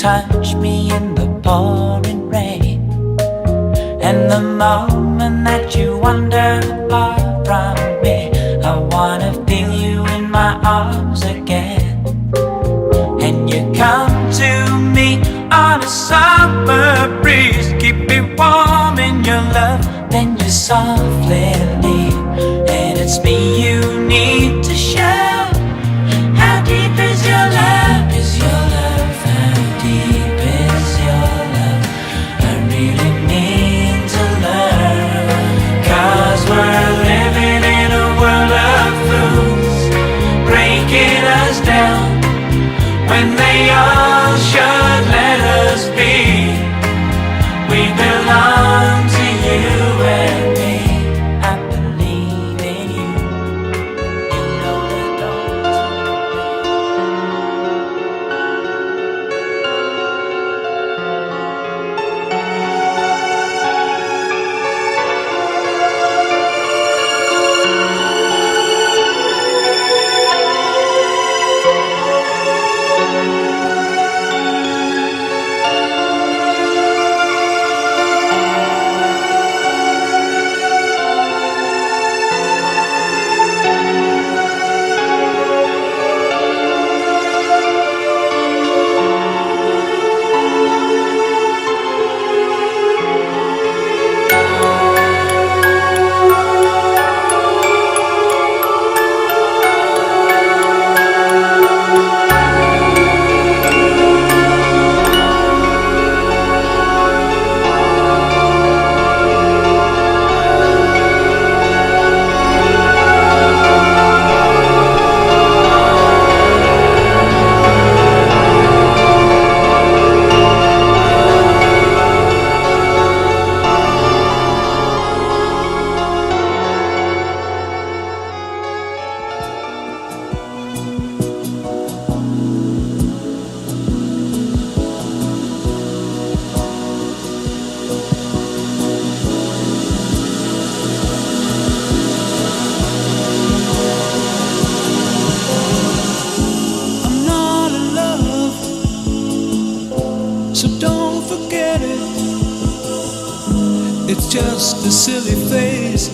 touch me in the pouring rain. And the moment that you wander far from me, I wanna feel you in my arms again. And you come to me on a summer breeze, keep me warm in your love, then you softly leave. And it's me you need to show. How deep is your love? Is your love? How deep is your love? I really need to learn. 'Cause we're living in a world of fools, breaking us down when they all should let us be. We belong to you and me. I believe in you. You know the doors. So don't forget it. It's just a silly phase.